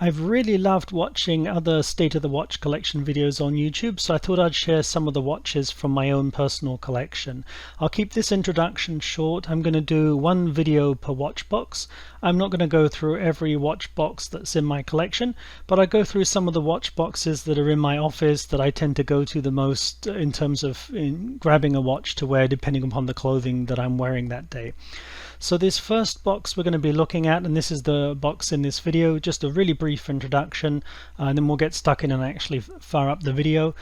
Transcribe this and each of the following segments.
I've really loved watching other State of the Watch collection videos on YouTube, so I thought I'd share some of the watches from my own personal collection. I'll keep this introduction short. I'm going to do one video per watch box. I'm not going to go through every watch box that's in my collection, but I go through some of the watch boxes that are in my office that I tend to go to the most in terms of grabbing a watch to wear depending upon the clothing that I'm wearing that day. So this first box we're going to be looking at, and this is the box in this video, just a really brief introduction, and then we'll get stuck in and actually fire up the video.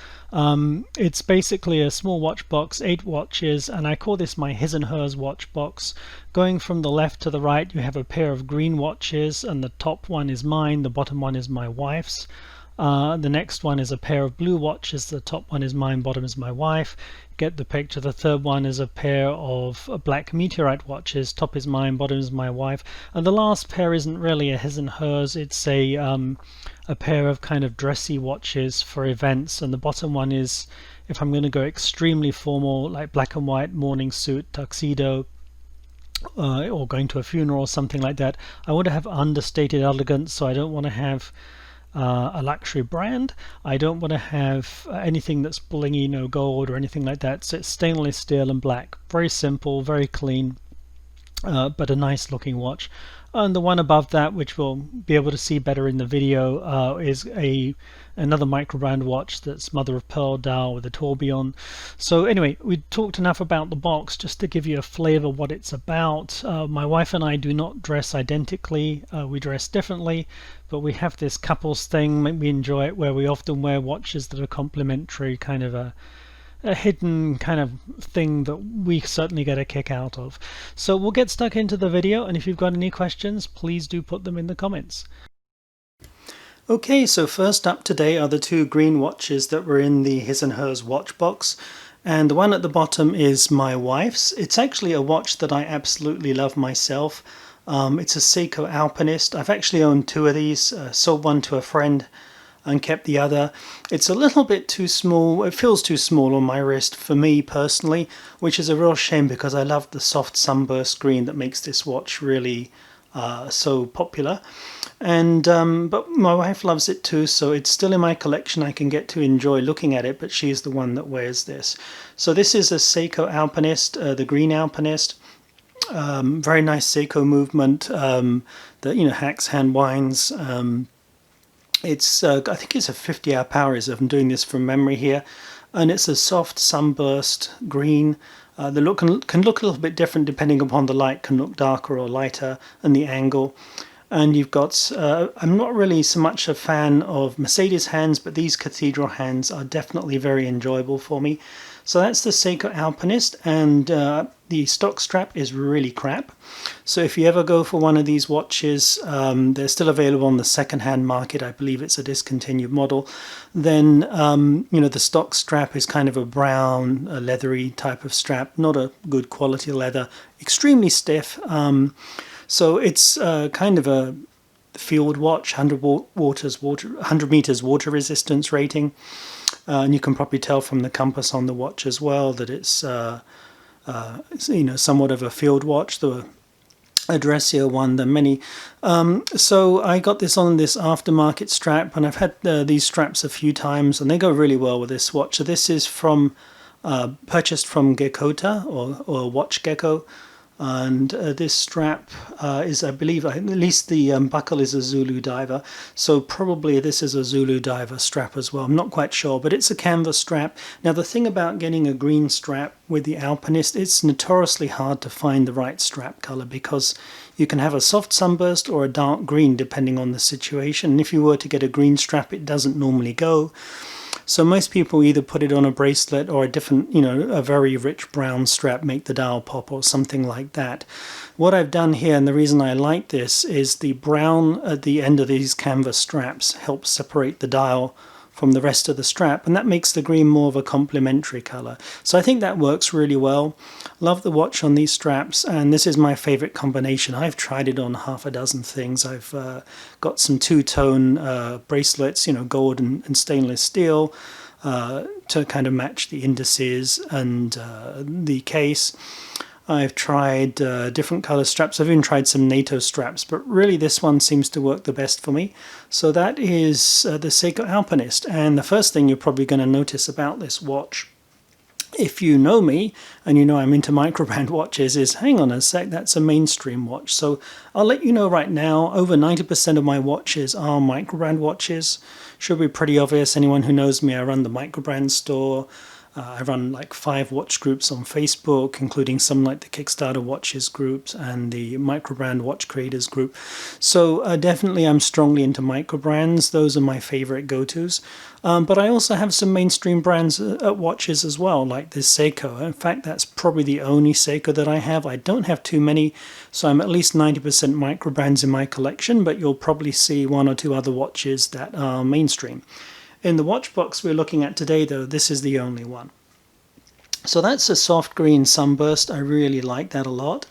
It's basically a small watch box, 8 watches, and I call this my his and hers watch box. Going from the left to the right, you have a pair of green watches, and the top one is mine, the bottom one is my wife's. The next one is a pair of blue watches. The top one is mine, bottom is my wife. Get the picture. The third one is a pair of black meteorite watches. Top is mine, bottom is my wife. And the last pair isn't really a his and hers. It's a pair of kind of dressy watches for events. And the bottom one is, if I'm going to go extremely formal, like black and white morning suit, tuxedo, or going to a funeral or something like that. I want to have understated elegance, so I don't want to have a luxury brand. I don't want to have anything that's blingy, no gold or anything like that. So it's stainless steel and black. Very simple, very clean, but a nice looking watch. And the one above that, which we'll be able to see better in the video, is another Microbrand watch that's mother of pearl dial with a tourbillon. So anyway, we talked enough about the box just to give you a flavor what it's about. My wife and I do not dress identically. We dress differently, but we have this couples thing. We enjoy it where we often wear watches that are complementary, kind of a hidden kind of thing that we certainly get a kick out of. So we'll get stuck into the video, and if you've got any questions, please do put them in the comments. Okay, so first up today are the 2 green watches that were in the his and hers watch box, and the one at the bottom is my wife's. It's actually a watch that I absolutely love myself. It's a Seiko Alpinist. I've actually owned 2 of these, sold one to a friend and kept the other. It's a little bit too small. It feels too small on my wrist for me personally, which is a real shame because I love the soft sunburst green that makes this watch really so popular. And but my wife loves it too, so it's still in my collection. I can get to enjoy looking at it, but she's the one that wears this. So this is a Seiko Alpinist, the green Alpinist. Very nice Seiko movement that, you know, hacks, hand winds. It's I think it's a 50-hour power reserve. I'm doing this from memory here, and it's a soft sunburst green. The look can look a little bit different depending upon the light. Can look darker or lighter, and the angle. And you've got, I'm not really so much a fan of Mercedes hands, but these cathedral hands are definitely very enjoyable for me. So that's the Seiko Alpinist, and the stock strap is really crap. So if you ever go for one of these watches, they're still available on the second-hand market. I believe it's a discontinued model. Then, you know, the stock strap is kind of a brown, leathery type of strap, not a good quality leather, extremely stiff. So it's kind of a field watch, 100 meters water resistance rating. And you can probably tell from the compass on the watch as well that it's you know, somewhat of a field watch, though a dressier one than many. So I got this on this aftermarket strap, and I've had these straps a few times, and they go really well with this watch. So this is from purchased from Gekota or Watch Gecko. And this strap is, I believe, at least the buckle is a Zulu diver, so probably this is a Zulu diver strap as well. I'm not quite sure, but it's a canvas strap. Now the thing about getting a green strap with the Alpinist, it's notoriously hard to find the right strap color because you can have a soft sunburst or a dark green depending on the situation. And if you were to get a green strap, it doesn't normally go. So most people either put it on a bracelet or a different, you know, a very rich brown strap, make the dial pop or something like that. What I've done here, and the reason I like this, is the brown at the end of these canvas straps helps separate the dial from the rest of the strap, and that makes the green more of a complementary color. So I think that works really well. Love the watch on these straps, and this is my favorite combination. I've tried it on half a dozen things. I've got some two-tone bracelets, you know, gold and stainless steel, to kind of match the indices and the case. I've tried different color straps. I've even tried some NATO straps, but really this one seems to work the best for me. So that is the Seiko Alpinist. And the first thing you're probably going to notice about this watch, if you know me and you know I'm into Microbrand watches, is hang on a sec, that's a mainstream watch. So I'll let you know right now, over 90% of my watches are Microbrand watches. Should be pretty obvious. Anyone who knows me, I run the Microbrand store. I run like 5 watch groups on Facebook, including some like the Kickstarter watches groups and the Microbrand watch creators group. So definitely I'm strongly into microbrands. Those are my favorite go-tos. But I also have some mainstream brands at watches as well, like this Seiko. In fact, that's probably the only Seiko that I have. I don't have too many, so I'm at least 90% microbrands in my collection, but you'll probably see 1 or 2 other watches that are mainstream. In the watch box we're looking at today, though, this is the only one. So that's a soft green sunburst. I really like that a lot.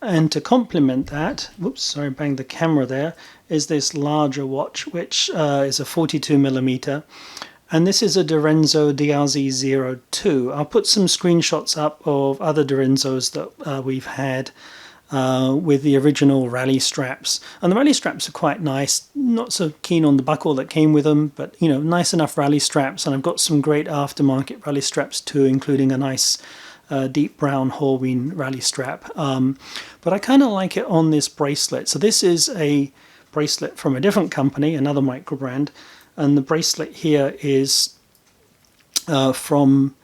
And to complement that, whoops, sorry, banged the camera there, is this larger watch, which is a 42mm. And this is a Direnzo DRZ02. I'll put some screenshots up of other Direnzos that we've had with the original rally straps, and the rally straps are quite nice. Not so keen on the buckle that came with them, but you know, nice enough rally straps. And I've got some great aftermarket rally straps too, including a nice deep brown Horween rally strap. But I kind of like it on this bracelet. So this is a bracelet from a different company, another Microbrand, and the bracelet here is from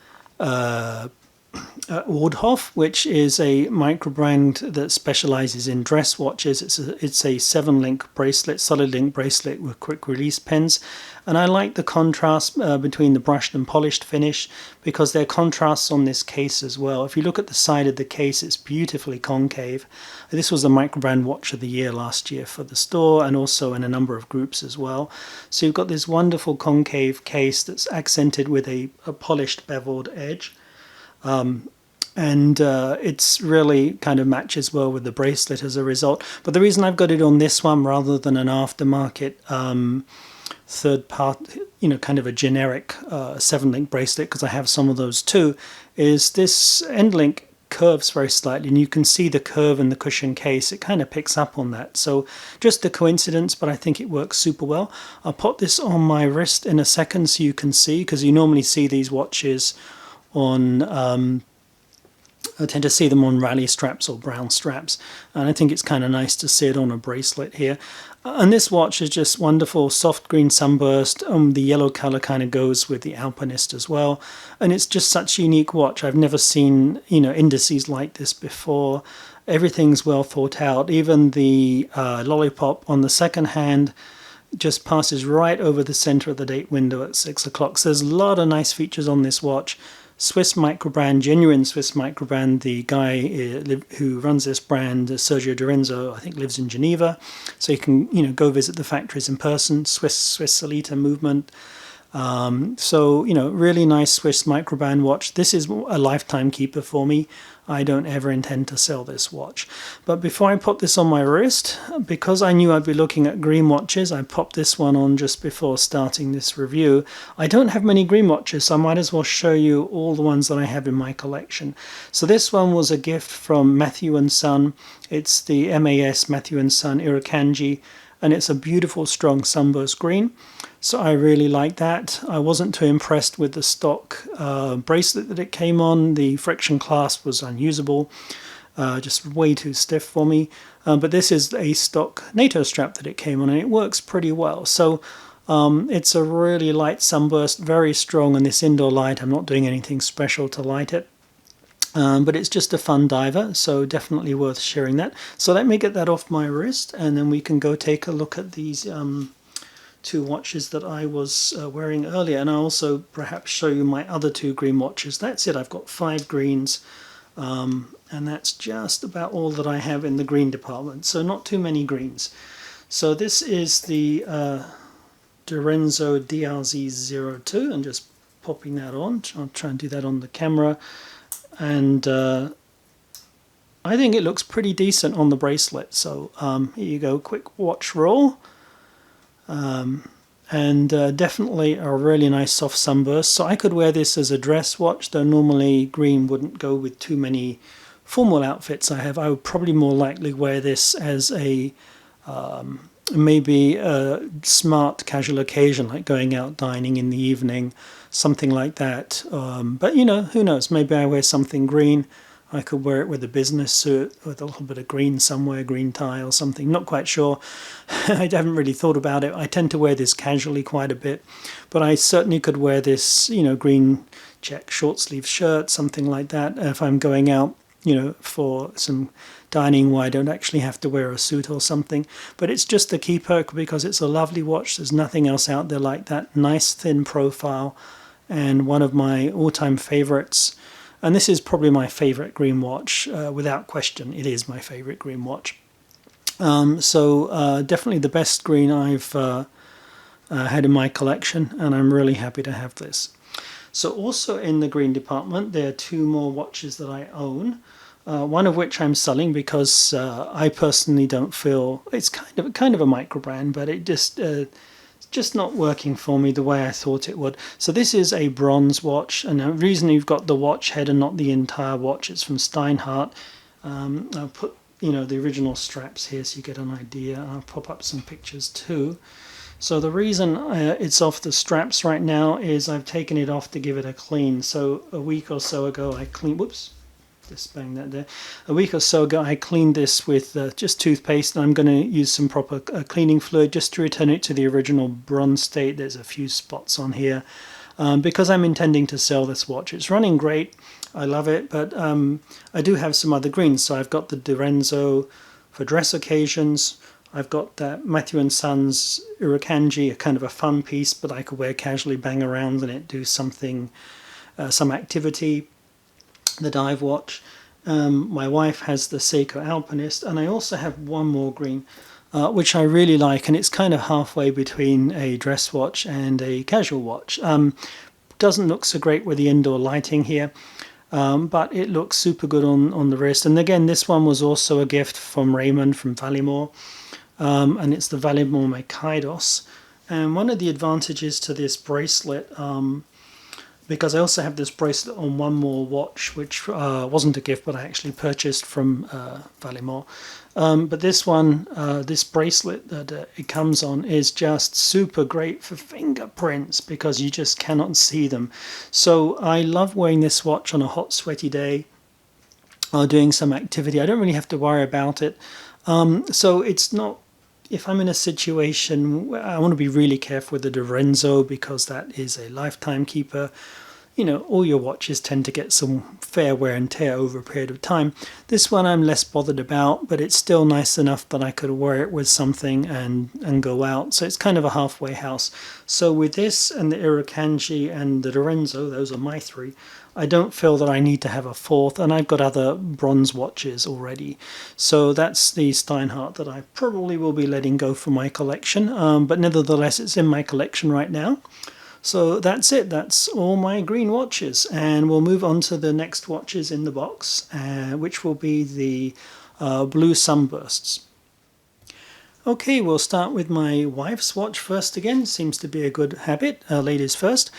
Wardhoff, which is a Microbrand that specializes in dress watches. It's a 7-link bracelet, solid link bracelet with quick release pins, and I like the contrast between the brushed and polished finish, because there are contrasts on this case as well. If you look at the side of the case, it's beautifully concave. This was the Microbrand Watch of the Year last year for the store, and also in a number of groups as well. So you've got this wonderful concave case that's accented with a polished beveled edge. And it's really kind of matches well with the bracelet as a result. But the reason I've got it on this one rather than an aftermarket third part, you know, kind of a generic 7-link bracelet, because I have some of those too, is this end link curves very slightly, and you can see the curve in the cushion case. It kind of picks up on that. So just a coincidence, but I think it works super well. I'll put this on my wrist in a second so you can see, because you normally see these watches on I tend to see them on rally straps or brown straps, and I think it's kind of nice to see it on a bracelet here. And this watch is just wonderful, soft green sunburst. The yellow color kind of goes with the Alpinist as well, and it's just such a unique watch. I've never seen, you know, indices like this before. Everything's well thought out. Even the lollipop on the second hand just passes right over the center of the date window at 6 o'clock. So there's a lot of nice features on this watch. Swiss Microbrand, genuine Swiss Microbrand. The guy who runs this brand, Sergio Direnzo, I think lives in Geneva, so you can, you know, go visit the factories in person. Swiss Solita movement. So, you know, really nice Swiss Microbrand watch. This is a lifetime keeper for me. I don't ever intend to sell this watch. But before I put this on my wrist, because I knew I'd be looking at green watches, I popped this one on just before starting this review. I don't have many green watches, so I might as well show you all the ones that I have in my collection. So this one was a gift from Matthew & Son. It's the MAS Matthew & Son Irukandji, and it's a beautiful strong sunburst green. So I really like that. I wasn't too impressed with the stock bracelet that it came on. The friction clasp was unusable, just way too stiff for me. But this is a stock NATO strap that it came on, and it works pretty well. So it's a really light sunburst, very strong, and this indoor light, I'm not doing anything special to light it. But it's just a fun diver, so definitely worth sharing that. So let me get that off my wrist, and then we can go take a look at these 2 watches that I was wearing earlier, and I'll also perhaps show you my other 2 green watches. That's it, I've got 5 greens, and that's just about all that I have in the green department, so not too many greens. So this is the Direnzo DRZ02, and just popping that on. I'll try and do that on the camera, and I think it looks pretty decent on the bracelet. So here you go, quick watch roll. And definitely a really nice soft sunburst. So I could wear this as a dress watch, though normally green wouldn't go with too many formal outfits I would probably more likely wear this as a maybe a smart casual occasion, like going out dining in the evening, something like that. But you know, who knows? Maybe I wear something green. I could wear it with a business suit with a little bit of green somewhere, green tie or something. Not quite sure. I haven't really thought about it. I tend to wear this casually quite a bit, but I certainly could wear this, you know, green check short sleeve shirt, something like that, if I'm going out, you know, for some dining where I don't actually have to wear a suit or something. But it's just a keeper because it's a lovely watch. There's nothing else out there like that. Nice thin profile, and one of my all-time favorites. And this is probably my favorite green watch, without question. It is my favorite green watch. So definitely the best green I've had in my collection, and I'm really happy to have this. So also in the green department, there are two more watches that I own. One of which I'm selling because I personally don't feel it's kind of a Microbrand, but it just not working for me the way I thought it would. So this is a bronze watch, and the reason you've got the watch head and not the entire watch, it's from Steinhardt. I'll put, you know, the original straps here so you get an idea. I'll pop up some pictures too. So the reason it's off the straps right now is I've taken it off to give it a clean. So a week or so ago I cleaned, whoops, just bang that there. A week or so ago I cleaned this with just toothpaste, and I'm going to use some proper cleaning fluid just to return it to the original bronze state. There's a few spots on here because I'm intending to sell this watch. It's running great, I love it, but I do have some other greens. So I've got the Direnzo for dress occasions. I've got that Matthew & Sons Irukandji, a kind of a fun piece, but I could wear casually, bang around in it, do something, some activity. The dive watch. My wife has the Seiko Alpinist, and I also have one more green, which I really like, and it's kind of halfway between a dress watch and a casual watch. Doesn't look so great with the indoor lighting here, but it looks super good on the wrist. And again, this one was also a gift from Raymond from Vallimore, and it's the Vallimore Makaidos. And one of the advantages to this bracelet, because I also have this bracelet on one more watch, which wasn't a gift, but I actually purchased from Vallimore. But this one, this bracelet that it comes on is just super great for fingerprints because you just cannot see them. So I love wearing this watch on a hot, sweaty day or doing some activity. I don't really have to worry about it. So it's not, if I'm in a situation where I want to be really careful with the Direnzo because that is a lifetime keeper. You know, all your watches tend to get some fair wear and tear over a period of time. This one I'm less bothered about, but it's still nice enough that I could wear it with something and go out. So it's kind of a halfway house. So with this and the Irukandji and the Direnzo, those are my three, I don't feel that I need to have a fourth, and I've got other bronze watches already. So that's the Steinhardt that I probably will be letting go from my collection, but nevertheless it's in my collection right now. So that's it, that's all my green watches, and we'll move on to the next watches in the box, which will be the blue sunbursts. Okay, we'll start with my wife's watch first again, seems to be a good habit, ladies first.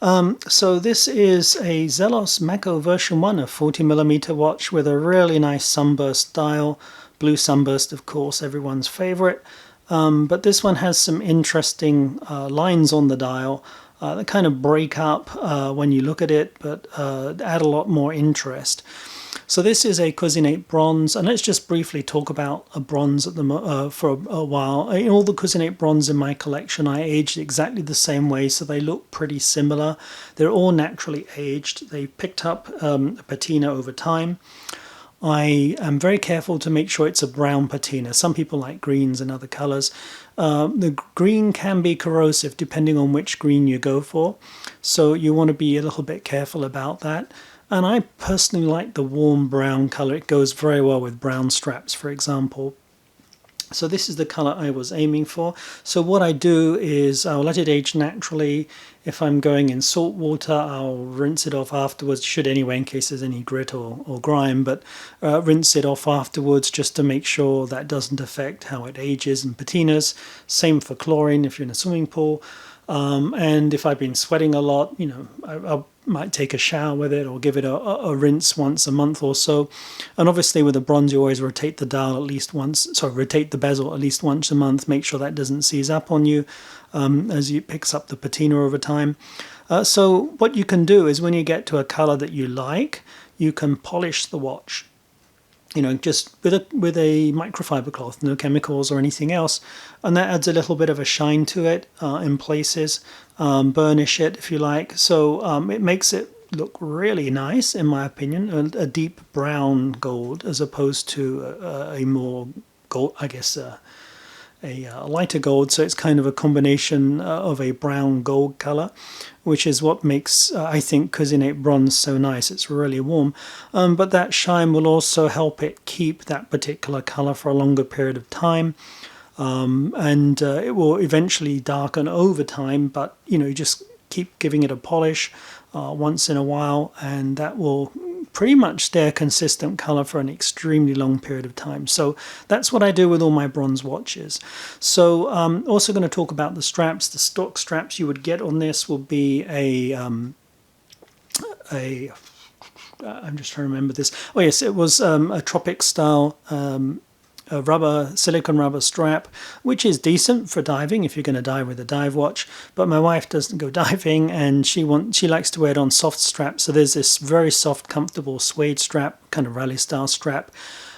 So this is a Zelos Mako version 1, a 40mm watch with a really nice sunburst dial, blue sunburst of course, everyone's favorite. But this one has some interesting lines on the dial that kind of break up when you look at it, but add a lot more interest. So this is a Cousinate bronze, and let's just briefly talk about a bronze at for a while. In all the Cousinate bronze in my collection, I aged exactly the same way, so they look pretty similar. They're all naturally aged. They picked up a patina over time. I am very careful to make sure it's a brown patina. Some people like greens and other colors. The green can be corrosive depending on which green you go for, so you want to be a little bit careful about that. And I personally like the warm brown color. It goes very well with brown straps, for example. So this is the color I was aiming for. So what I do is I'll let it age naturally. If I'm going in salt water, I'll rinse it off afterwards, should anyway, in case there's any grit or grime, but rinse it off afterwards just to make sure that doesn't affect how it ages and patinas. Same for chlorine if you're in a swimming pool. And if I've been sweating a lot, you know, I'll might take a shower with it or give it a rinse once a month or so. And obviously with the bronze, you always rotate the dial at least once, sorry, rotate the bezel at least once a month, make sure that doesn't seize up on you as it picks up the patina over time. So what you can do is when you get to a color that you like, you can polish the watch, you know, just with a microfiber cloth, no chemicals or anything else, and that adds a little bit of a shine to it in places. Burnish it if you like, so it makes it look really nice, in my opinion, a deep brown gold as opposed to a more gold, I guess, a lighter gold. So it's kind of a combination of a brown gold color, which is what makes I think Cousinate bronze so nice. It's really warm, but that shine will also help it keep that particular color for a longer period of time. And it will eventually darken over time, but you know, you just keep giving it a polish once in a while, and that will pretty much stay a consistent color for an extremely long period of time. So that's what I do with all my bronze watches. So also going to talk about the straps. The stock straps you would get on this will be I'm just trying to remember this. Oh yes, it was a tropic style a silicone rubber strap, which is decent for diving if you're going to dive with a dive watch. But my wife doesn't go diving, and she likes to wear it on soft straps. So there's this very soft, comfortable suede strap, kind of rally style strap.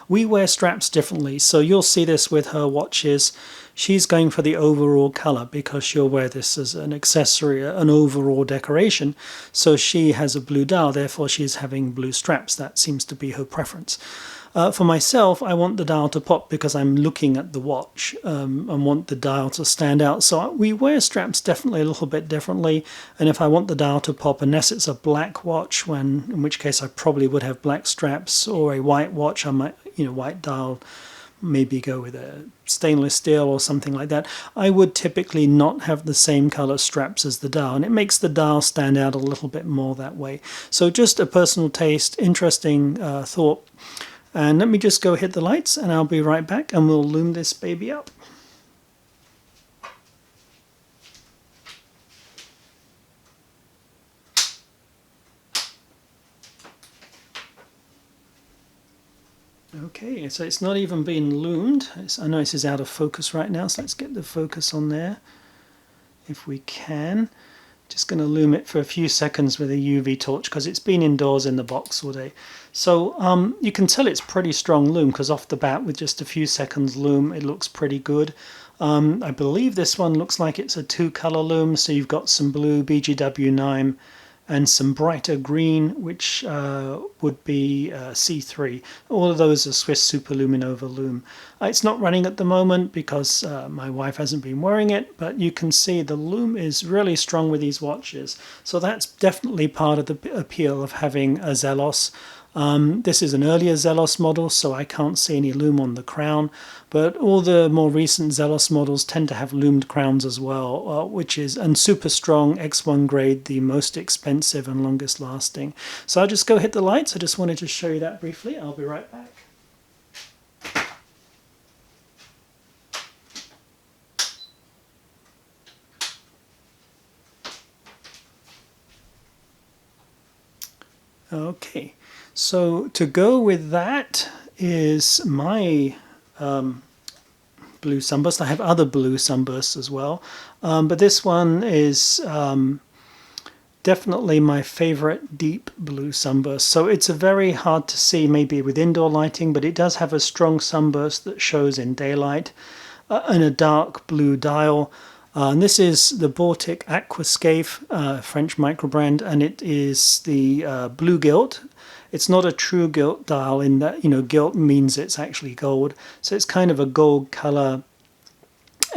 We wear straps differently, so you'll see this with her watches. She's going for the overall color because she'll wear this as an accessory, an overall decoration. So she has a blue dial, therefore she's having blue straps. That seems to be her preference. For myself, I want the dial to pop because I'm looking at the watch and want the dial to stand out. So we wear straps definitely a little bit differently. And if I want the dial to pop, unless it's a black watch, in which case I probably would have black straps, or a white watch, I might, you know, white dial, maybe go with a stainless steel or something like that. I would typically not have the same color straps as the dial, and it makes the dial stand out a little bit more that way. So just a personal taste, interesting thought. And let me just go hit the lights, and I'll be right back, and we'll loom this baby up. Okay, so it's not even been loomed. I know this is out of focus right now, so let's get the focus on there if we can. Just going to loom it for a few seconds with a UV torch because it's been indoors in the box all day. So you can tell it's pretty strong loom because off the bat with just a few seconds loom it looks pretty good. I believe this one looks like it's a 2-color loom, so you've got some blue BGW9 and some brighter green, which would be C3. All of those are Swiss Superluminova loom. It's not running at the moment because my wife hasn't been wearing it, but you can see the loom is really strong with these watches. So that's definitely part of the appeal of having a Zelos. This is an earlier Zelos model, so I can't see any loom on the crown, but all the more recent Zelos models tend to have loomed crowns as well, and super strong X1 grade, the most expensive and longest lasting. So I'll just go hit the lights. I just wanted to show you that briefly. I'll be right back. Okay, so to go with that is my blue sunburst. I have other blue sunbursts as well, but this one is definitely my favorite deep blue sunburst. So it's a very hard to see maybe with indoor lighting, but it does have a strong sunburst that shows in daylight and a dark blue dial. And this is the Baltic Aquascape, French microbrand, and it is the blue gilt. It's not a true gilt dial in that, you know, gilt means it's actually gold. So it's kind of a gold color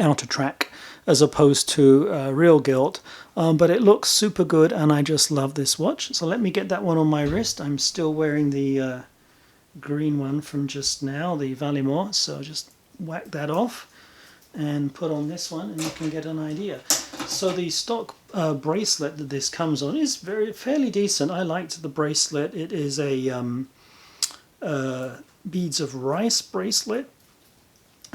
outer track as opposed to real gilt. But it looks super good, and I just love this watch. So let me get that one on my wrist. I'm still wearing the green one from just now, the Valimor. So just whack that off and put on this one, and you can get an idea. So the stock bracelet that this comes on is fairly decent. I liked the bracelet. It is a beads of rice bracelet,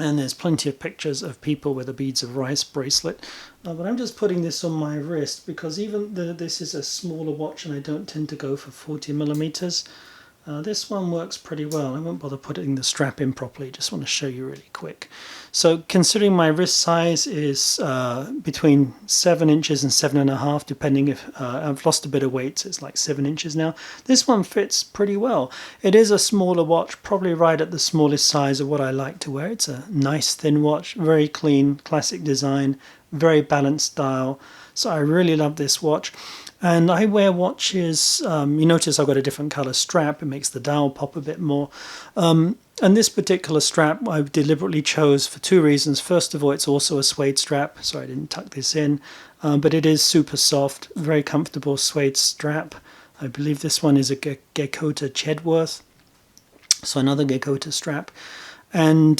And there's plenty of pictures of people with a beads of rice bracelet. But I'm just putting this on my wrist because even though this is a smaller watch and I don't tend to go for 40 millimeters, this one works pretty well. I won't bother putting the strap in properly, just want to show you really quick. So considering my wrist size is between 7 inches and 7.5, depending if I've lost a bit of weight, so it's like 7 inches now. This one fits pretty well. It is a smaller watch, probably right at the smallest size of what I like to wear. It's a nice thin watch, very clean, classic design, very balanced dial. So I really love this watch. And I wear watches, you notice I've got a different color strap, it makes the dial pop a bit more. And this particular strap I deliberately chose for two reasons. First of all, it's also a suede strap. Sorry, I didn't tuck this in. But it is super soft, very comfortable suede strap. I believe this one is a Gekkota Chedworth, so another Gekkota strap. And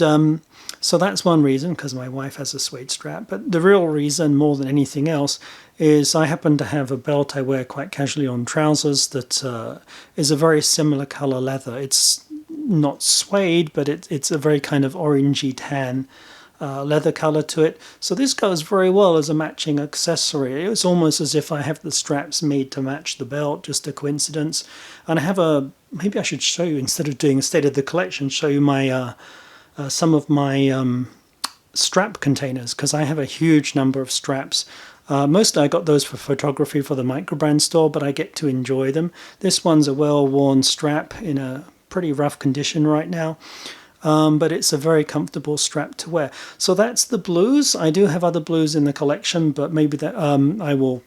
so that's one reason, because my wife has a suede strap. But the real reason, more than anything else, is I happen to have a belt I wear quite casually on trousers that is a very similar color leather. It's not suede, but it's a very kind of orangey tan leather color to it. So this goes very well as a matching accessory. It's almost as if I have the straps made to match the belt, just a coincidence. And I have maybe I should show you, instead of doing a state of the collection, show you my some of my strap containers, because I have a huge number of straps. Mostly I got those for photography for the Microbrand store, but I get to enjoy them. This one's a well-worn strap in a pretty rough condition right now, but it's a very comfortable strap to wear. So that's the blues. I do have other blues in the collection, but maybe that I will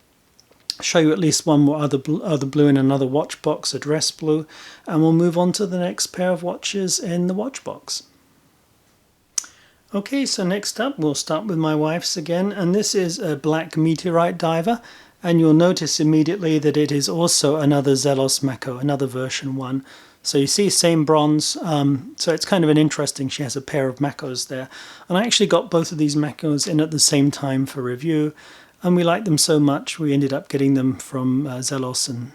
show you at least one more other blue in another watch box, a dress blue, and we'll move on to the next pair of watches in the watch box. Okay, so next up we'll start with my wife's again, and this is a black meteorite diver, and you'll notice immediately that it is also another Zelos Mako, another version 1. So you see same bronze, so it's kind of an interesting, she has a pair of Makos there. And I actually got both of these Makos in at the same time for review, and we liked them so much we ended up getting them from Zelos, and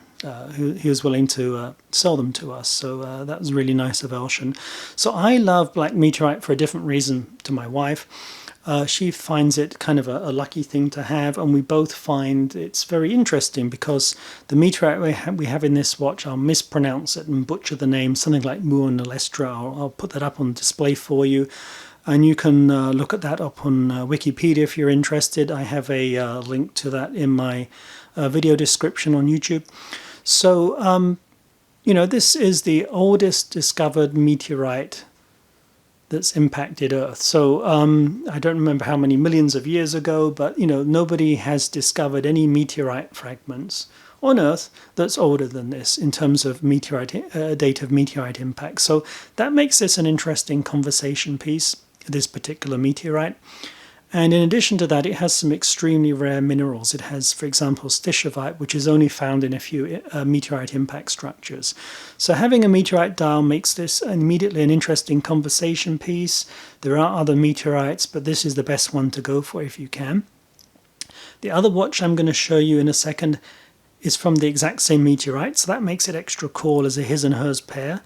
he was willing to sell them to us, so that was really nice of Elshan. So I love black meteorite for a different reason to my wife. She finds it kind of a lucky thing to have, and we both find it's very interesting because the meteorite we have in this watch, I'll mispronounce it and butcher the name, something like Muon Alestra. I'll put that up on display for you, and you can look at that up on Wikipedia if you're interested. I have a link to that in my video description on YouTube. So, you know, this is the oldest discovered meteorite that's impacted Earth. So I don't remember how many millions of years ago, but, you know, nobody has discovered any meteorite fragments on Earth that's older than this in terms of meteorite date of meteorite impact. So that makes this an interesting conversation piece, this particular meteorite. And in addition to that, it has some extremely rare minerals. It has, for example, stishovite, which is only found in a few meteorite impact structures. So having a meteorite dial makes this immediately an interesting conversation piece. There are other meteorites, but this is the best one to go for if you can. The other watch I'm going to show you in a second is from the exact same meteorite, so that makes it extra cool as a his and hers pair.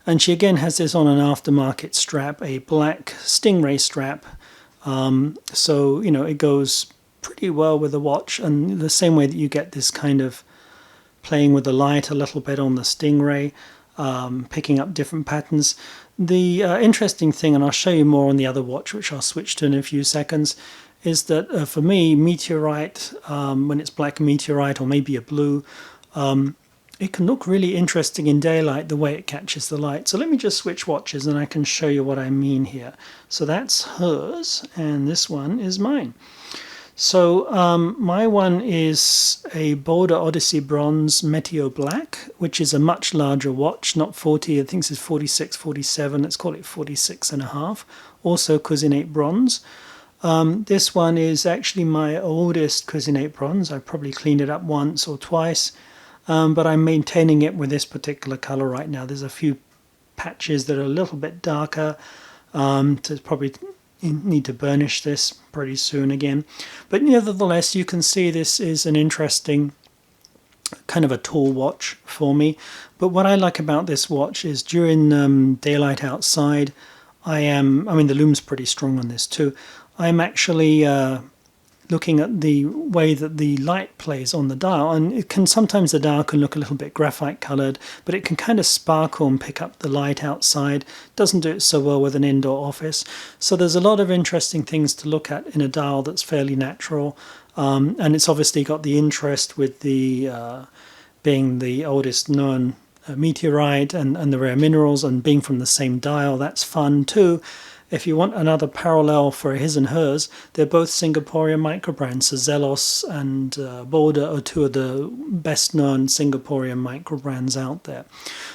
And she again has this on an aftermarket strap, a black Stingray strap. So, you know, it goes pretty well with the watch, and the same way that you get this kind of playing with the light a little bit on the Stingray, picking up different patterns. The interesting thing, and I'll show you more on the other watch, which I'll switch to in a few seconds, is that for me, meteorite, when it's black meteorite or maybe a blue, it can look really interesting in daylight the way it catches the light. So let me just switch watches and I can show you what I mean here. So that's hers and this one is mine. So my one is a Boulder Odyssey Bronze Meteor Black, which is a much larger watch, not 40, I think this is 46, 47, let's call it 46.5. Also Cousinate Bronze. This one is actually my oldest Cousinate Bronze. I've probably cleaned it up once or twice. But I'm maintaining it with this particular color right now. There's a few patches that are a little bit darker, so probably need to burnish this pretty soon again. But nevertheless, you can see this is an interesting kind of a tall watch for me. But what I like about this watch is during daylight outside, I mean the lume's pretty strong on this too. I'm actually looking at the way that the light plays on the dial, and it can sometimes the dial can look a little bit graphite colored, but it can kind of sparkle and pick up the light outside. Doesn't do it so well with an indoor office. So there's a lot of interesting things to look at in a dial that's fairly natural, and it's obviously got the interest with the being the oldest known meteorite and the rare minerals, and being from the same dial. That's fun too. If you want another parallel for his and hers, they're both Singaporean microbrands. So Zelos and Boulder are two of the best-known Singaporean microbrands out there.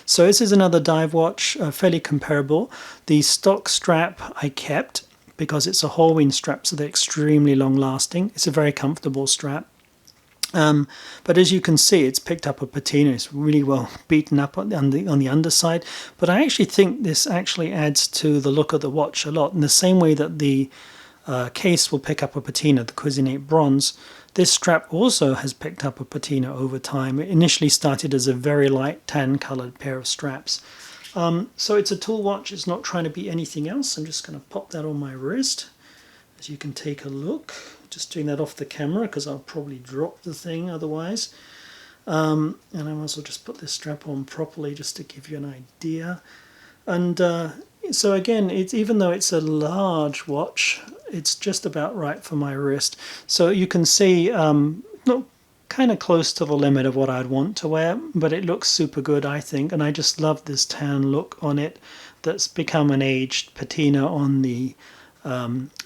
So this is another dive watch, fairly comparable. The stock strap I kept because it's a Halloween strap, so they're extremely long-lasting. It's a very comfortable strap. But as you can see, it's picked up a patina. It's really well beaten up on the underside. But I actually think this actually adds to the look of the watch a lot. In the same way that the case will pick up a patina, the Cuisinate bronze, this strap also has picked up a patina over time. It initially started as a very light tan-colored pair of straps. So it's a tool watch. It's not trying to be anything else. I'm just going to pop that on my wrist, as you can take a look. Just doing that off the camera because I'll probably drop the thing otherwise. And I might as well just put this strap on properly just to give you an idea. And so again, even though it's a large watch, it's just about right for my wrist. So you can see, not kind of close to the limit of what I'd want to wear, but it looks super good, I think. And I just love this tan look on it that's become an aged patina on the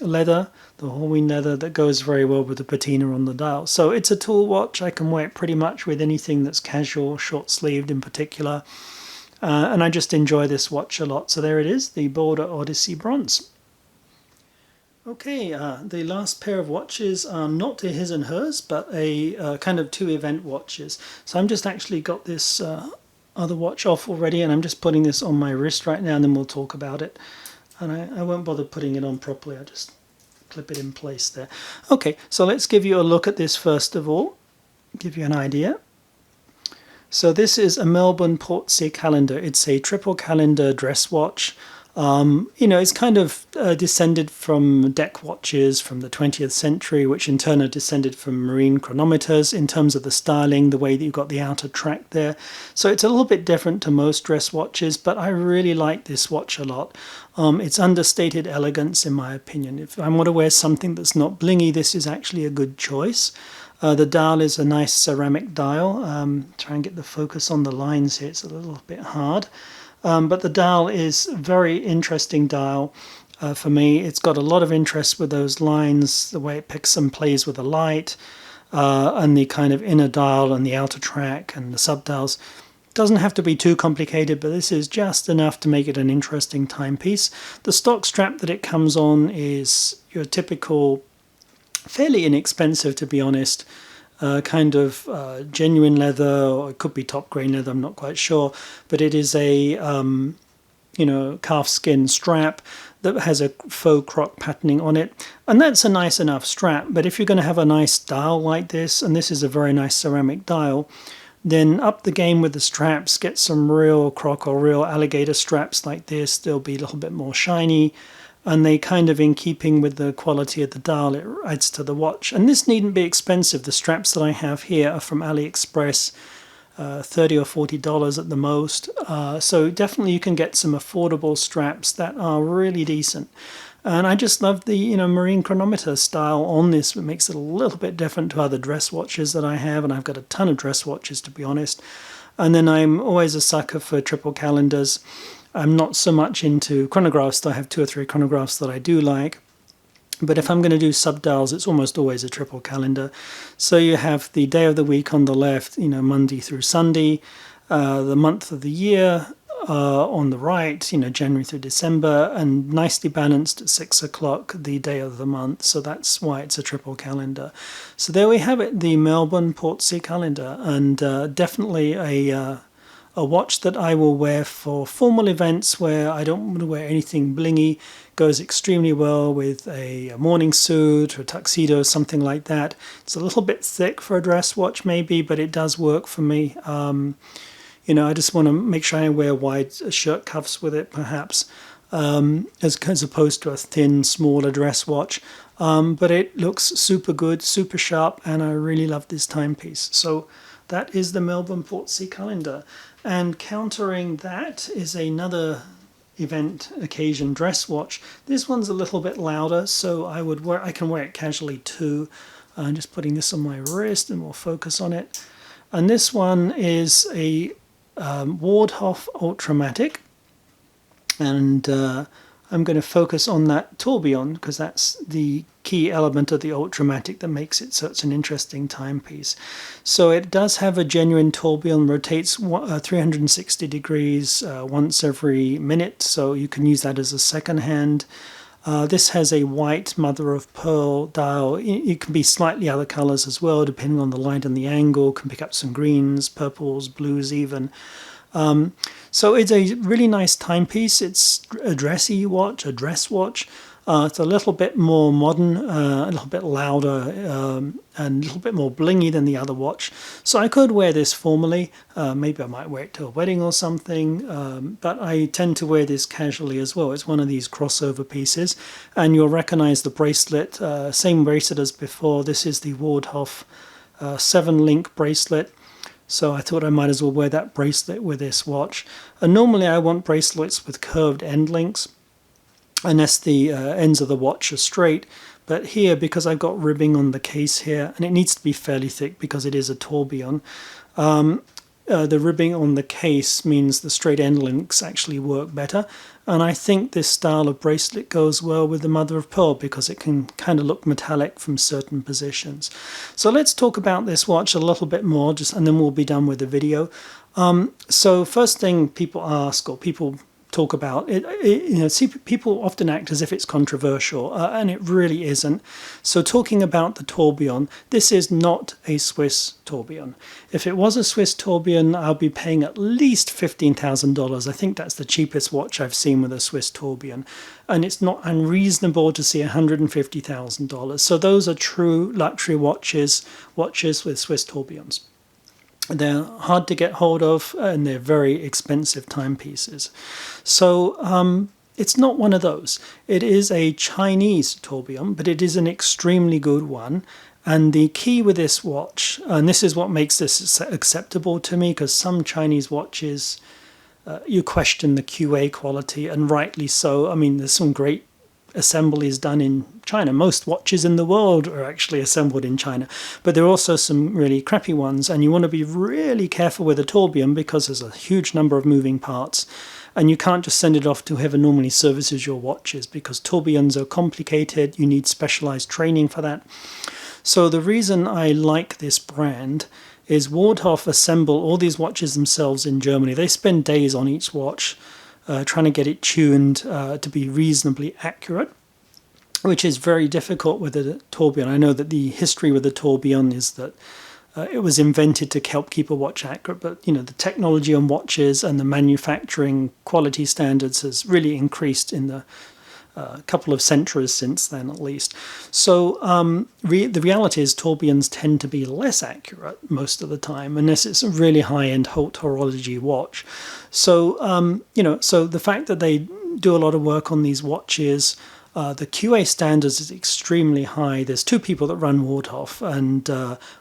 leather, the Halloween leather, that goes very well with the patina on the dial. So it's a tool watch. I can wear it pretty much with anything that's casual, short-sleeved in particular. And I just enjoy this watch a lot. So there it is, the Boulder Odyssey Bronze. Okay, the last pair of watches are not a his and hers, but a kind of two event watches. So I'm just actually got this other watch off already, and I'm just putting this on my wrist right now, and then we'll talk about it. And I won't bother putting it on properly, I'll just clip it in place there. Okay, so let's give you a look at this first of all, give you an idea. So this is a Melbourne Portsea calendar. It's a triple calendar dress watch. You know, it's kind of descended from deck watches from the 20th century, which in turn are descended from marine chronometers in terms of the styling, the way that you've got the outer track there. So it's a little bit different to most dress watches, but I really like this watch a lot. It's understated elegance, in my opinion. If I want to wear something that's not blingy, this is actually a good choice. The dial is a nice ceramic dial. Try and get the focus on the lines here. It's a little bit hard. But the dial is a very interesting dial for me. It's got a lot of interest with those lines, the way it picks and plays with the light, and the kind of inner dial and the outer track and the subdials. Doesn't have to be too complicated, but this is just enough to make it an interesting timepiece. The stock strap that it comes on is your typical, fairly inexpensive to be honest, kind of genuine leather, or it could be top grain leather, I'm not quite sure, but it is a you know, calf skin strap that has a faux croc patterning on it, and that's a nice enough strap. But if you're going to have a nice dial like this, and this is a very nice ceramic dial, then up the game with the straps, get some real croc or real alligator straps like this. They'll be a little bit more shiny, and they kind of in keeping with the quality of the dial, it adds to the watch. And this needn't be expensive. The straps that I have here are from AliExpress, $30 or $40 at the most. So definitely you can get some affordable straps that are really decent. And I just love the, you know, marine chronometer style on this. It makes it a little bit different to other dress watches that I have, and I've got a ton of dress watches, to be honest. And then I'm always a sucker for triple calendars. I'm not so much into chronographs. I have 2 or 3 chronographs that I do like. But if I'm going to do subdials, it's almost always a triple calendar. So you have the day of the week on the left, you know, Monday through Sunday, the month of the year on the right, you know, January through December, and nicely balanced at 6 o'clock, the day of the month. So that's why it's a triple calendar. So there we have it, the Melbourne Portsea calendar, and definitely a watch that I will wear for formal events where I don't want to wear anything blingy. Goes extremely well with a morning suit or a tuxedo, something like that. It's a little bit thick for a dress watch maybe, but it does work for me. You know, I just want to make sure I wear wide shirt cuffs with it perhaps. as opposed to a thin, smaller dress watch. But it looks super good, super sharp, and I really love this timepiece. So that is the Melbourne Portsea calendar. And countering that is another event occasion dress watch. This one's a little bit louder, so I can wear it casually too. I'm just putting this on my wrist and we'll focus on it. And this one is a Wardhoff Ultramatic, and I'm going to focus on that tourbillon because that's the key element of the Ultramatic that makes it such an interesting timepiece. So it does have a genuine tourbillon, rotates 360 degrees once every minute, so you can use that as a second hand. This has a white mother of pearl dial. It can be slightly other colors as well, depending on the light and the angle. Can pick up some greens, purples, blues even. So it's a really nice timepiece. It's a dressy watch, a dress watch. It's a little bit more modern, a little bit louder, and a little bit more blingy than the other watch. So I could wear this formally. Maybe I might wear it to a wedding or something, but I tend to wear this casually as well. It's one of these crossover pieces, and you'll recognize the bracelet, same bracelet as before. This is the Wardhoff 7-link bracelet. So I thought I might as well wear that bracelet with this watch. And normally I want bracelets with curved end links, unless the ends of the watch are straight. But here, because I've got ribbing on the case here, and it needs to be fairly thick because it is a tourbillon, the ribbing on the case means the straight end links actually work better. And I think this style of bracelet goes well with the mother of pearl because it can kind of look metallic from certain positions. So let's talk about this watch a little bit more, and then we'll be done with the video. So first thing people ask, or people talk about it, people often act as if it's controversial, and it really isn't. So talking about the tourbillon, this is not a Swiss tourbillon. If it was a Swiss tourbillon, I'll be paying at least $15,000. I think that's the cheapest watch I've seen with a Swiss tourbillon, and it's not unreasonable to see $150,000. So those are true luxury watches with Swiss tourbillons. They're hard to get hold of, and they're very expensive timepieces. So it's not one of those. It is a Chinese tourbillon, but it is an extremely good one. And the key with this watch, and this is what makes this acceptable to me, because some Chinese watches, you question the QA quality, and rightly so. I mean, there's some great assemblies done in China. Most watches in the world are actually assembled in China, but there are also some really crappy ones, and you want to be really careful with a tourbillon because there's a huge number of moving parts, and you can't just send it off to whoever normally services your watches because tourbillons are complicated. You need specialized training for that. So the reason I like this brand is Wardhoff assemble all these watches themselves in Germany. They spend days on each watch trying to get it tuned to be reasonably accurate, which is very difficult with a tourbillon. I know that the history with the tourbillon is that it was invented to help keep a watch accurate, but the technology on watches and the manufacturing quality standards has really increased in the couple of centuries since then, at least. So the reality is tourbillons tend to be less accurate most of the time, unless it's a really high-end haute horology watch. So so the fact that they do a lot of work on these watches, the QA standards is extremely high. There's two people that run Wardhoff, and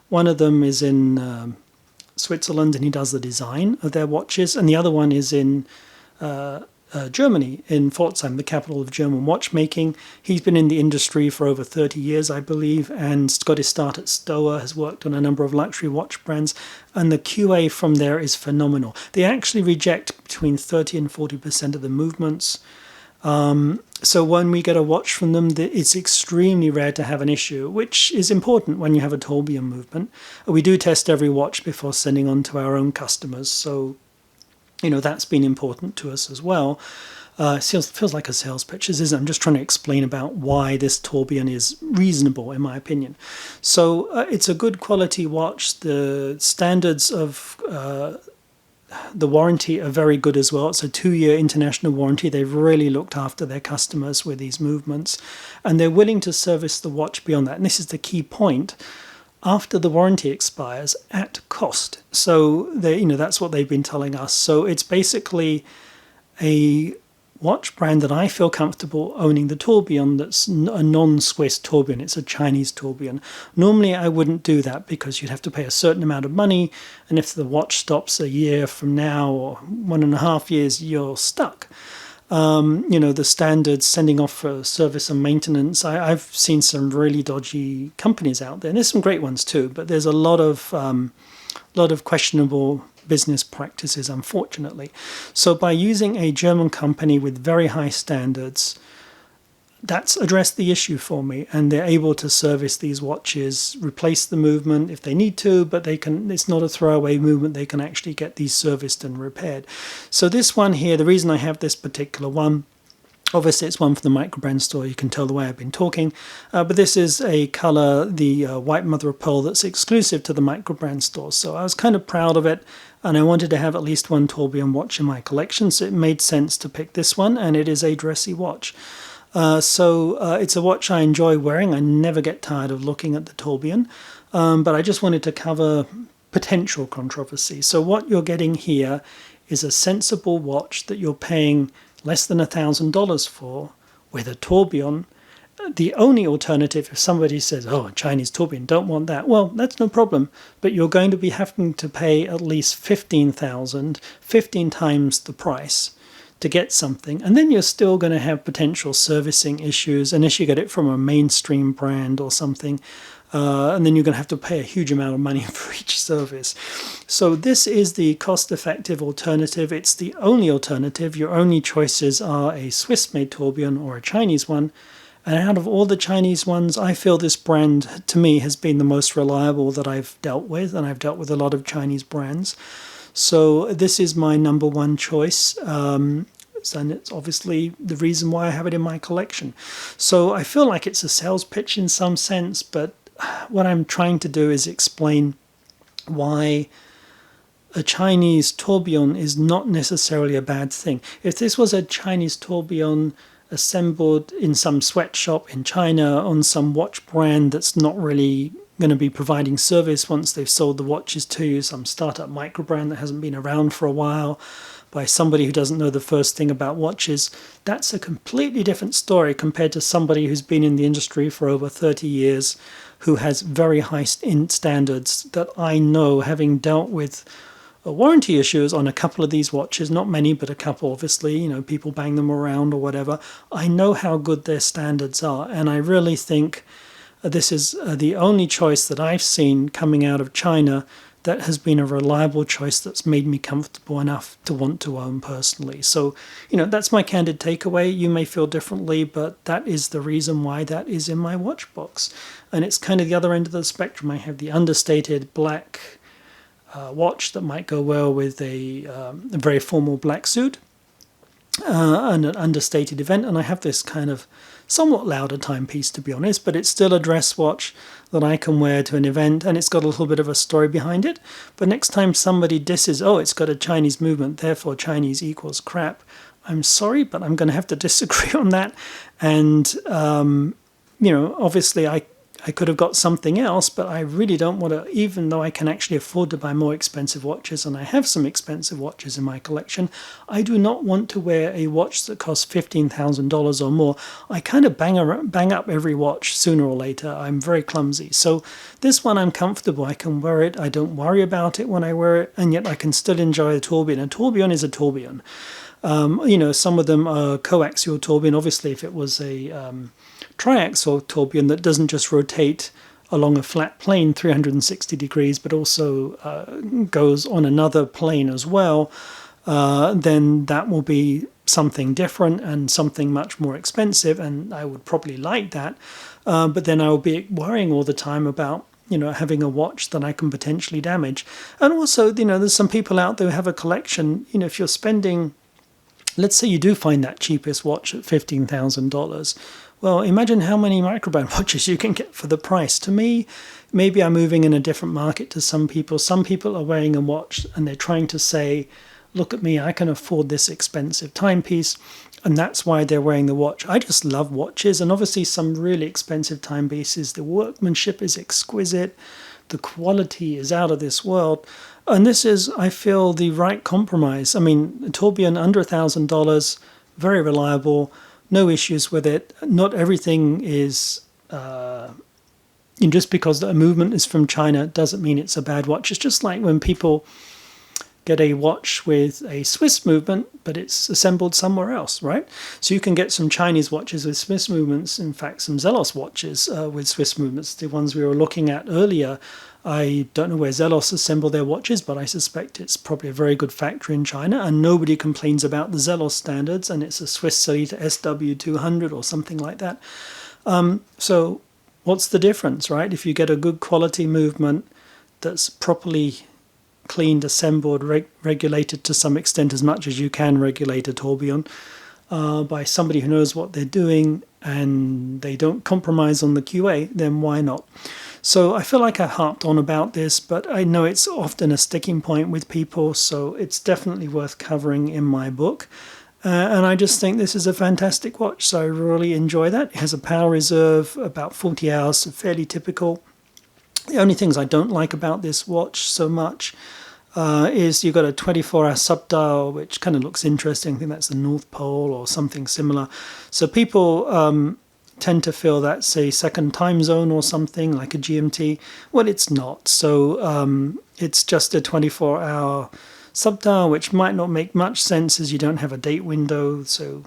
one of them is in Switzerland, and he does the design of their watches, and the other one is in Germany, in Pforzheim, the capital of German watchmaking. He's been in the industry for over 30 years, I believe, and got his start at Stowa, has worked on a number of luxury watch brands, and the QA from there is phenomenal. They actually reject between 30 and 40% of the movements. So when we get a watch from them, it's extremely rare to have an issue, which is important when you have a tourbillon movement. We do test every watch before sending on to our own customers, so that's been important to us as well. Feels like a sales pitch, isn't it? I'm just trying to explain about why this tourbillon is reasonable, in my opinion. So it's a good quality watch. The standards of the warranty are very good as well. It's a 2-year international warranty. They've really looked after their customers with these movements, and they're willing to service the watch beyond that. And this is the key point. After the warranty expires at cost. So that's what they've been telling us. So it's basically a watch brand that I feel comfortable owning the tourbillon that's a non-Swiss tourbillon. It's a Chinese tourbillon. Normally I wouldn't do that because you'd have to pay a certain amount of money, and if the watch stops a year from now or 1.5 years, you're stuck. The standards sending off for service and maintenance. I've seen some really dodgy companies out there, and there's some great ones too, but there's a lot of questionable business practices, unfortunately. So by using a German company with very high standards, that's addressed the issue for me, and they're able to service these watches, replace the movement if they need to, but it's not a throwaway movement. They can actually get these serviced and repaired. So this one here, the reason I have this particular one, obviously it's one from the Microbrand store. You can tell the way I've been talking, but this is a color, the white mother of pearl, that's exclusive to the Microbrand store. So I was kind of proud of it, and I wanted to have at least one tourbillon watch in my collection, so it made sense to pick this one, and it is a dressy watch. It's a watch I enjoy wearing. I never get tired of looking at the tourbillon, but I just wanted to cover potential controversy. So what you're getting here is a sensible watch that you're paying less than $1,000 for with a tourbillon. The only alternative, if somebody says, oh, a Chinese tourbillon, don't want that, well, that's no problem, but you're going to be having to pay at least $15,000, 15 times the price, to get something, and then you're still going to have potential servicing issues unless you get it from a mainstream brand or something, and then you're going to have to pay a huge amount of money for each service. So this is the cost-effective alternative. It's the only alternative. Your only choices are a Swiss-made tourbillon or a Chinese one, and out of all the Chinese ones, I feel this brand, to me, has been the most reliable that I've dealt with, and I've dealt with a lot of Chinese brands. So this is my number one choice, and it's obviously the reason why I have it in my collection. So I feel like it's a sales pitch in some sense, but what I'm trying to do is explain why a Chinese tourbillon is not necessarily a bad thing. If this was a Chinese tourbillon assembled in some sweatshop in China on some watch brand that's not really going to be providing service once they've sold the watches to you, some startup Microbrand that hasn't been around for a while, by somebody who doesn't know the first thing about watches, that's a completely different story compared to somebody who's been in the industry for over 30 years, who has very high standards that I know, having dealt with warranty issues on a couple of these watches, not many, but a couple, obviously, people bang them around or whatever. I know how good their standards are, and I really think this is the only choice that I've seen coming out of China that has been a reliable choice that's made me comfortable enough to want to own personally. So, that's my candid takeaway. You may feel differently, but that is the reason why that is in my watch box. And it's kind of the other end of the spectrum. I have the understated black watch that might go well with a very formal black suit and an understated event. And I have this kind of somewhat louder timepiece, to be honest, but it's still a dress watch that I can wear to an event, and it's got a little bit of a story behind it. But next time somebody disses, oh, it's got a Chinese movement, therefore Chinese equals crap, I'm sorry, but I'm going to have to disagree on that. And, obviously I could have got something else, but I really don't want to, even though I can actually afford to buy more expensive watches, and I have some expensive watches in my collection, I do not want to wear a watch that costs $15,000 or more. I kind of bang up every watch sooner or later. I'm very clumsy. So this one I'm comfortable. I can wear it. I don't worry about it when I wear it, and yet I can still enjoy a tourbillon. A tourbillon is a tourbillon. Some of them are coaxial tourbillon. Obviously, if it was a triaxial tourbillon that doesn't just rotate along a flat plane 360 degrees, but also goes on another plane as well, then that will be something different and something much more expensive, and I would probably like that. But then I will be worrying all the time about having a watch that I can potentially damage. And also, there's some people out there who have a collection. If you're spending, let's say you do find that cheapest watch at $15,000. Well, imagine how many Microbrand watches you can get for the price. To me, maybe I'm moving in a different market to some people. Some people are wearing a watch and they're trying to say, look at me, I can afford this expensive timepiece, and that's why they're wearing the watch. I just love watches, and obviously some really expensive timepieces. The workmanship is exquisite. The quality is out of this world. And this is, I feel, the right compromise. I mean, a tourbillon under $1,000, very reliable, no issues with it. Not everything is, just because a movement is from China doesn't mean it's a bad watch. It's just like when people get a watch with a Swiss movement, but it's assembled somewhere else, right? So you can get some Chinese watches with Swiss movements, in fact, some Zelos watches with Swiss movements. The ones we were looking at earlier, I don't know where Zelos assemble their watches, but I suspect it's probably a very good factory in China, and nobody complains about the Zelos standards, and it's a Swiss Solita SW200 or something like that. So what's the difference, right? If you get a good quality movement that's properly cleaned, assembled, regulated to some extent, as much as you can regulate a tourbillon, by somebody who knows what they're doing and they don't compromise on the QA, then why not? So I feel like I harped on about this, but I know it's often a sticking point with people, so it's definitely worth covering in my book. And I just think this is a fantastic watch, so I really enjoy that. It has a power reserve, about 40 hours, so fairly typical. The only things I don't like about this watch so much is you've got a 24-hour subdial, which kind of looks interesting. I think that's the North Pole or something similar. So people tend to feel that's a second time zone or something, like a GMT. Well, it's not. So it's just a 24-hour subdial, which might not make much sense as you don't have a date window. So,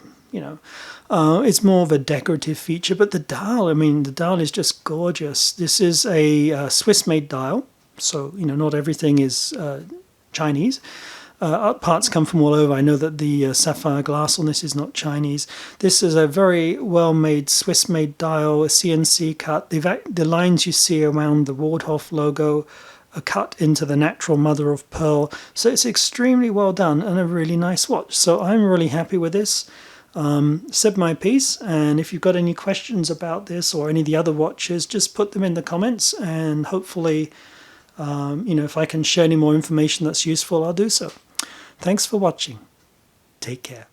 it's more of a decorative feature. But the dial, the dial is just gorgeous. This is a Swiss-made dial. So, not everything is Chinese. Parts come from all over. I know that the sapphire glass on this is not Chinese. This is a very well-made Swiss-made dial, a CNC cut. The lines you see around the Waldhof logo are cut into the natural mother of pearl. So it's extremely well done and a really nice watch. So I'm really happy with this. Said my piece, and if you've got any questions about this or any of the other watches, just put them in the comments, and hopefully if I can share any more information that's useful, I'll do so. Thanks for watching. Take care.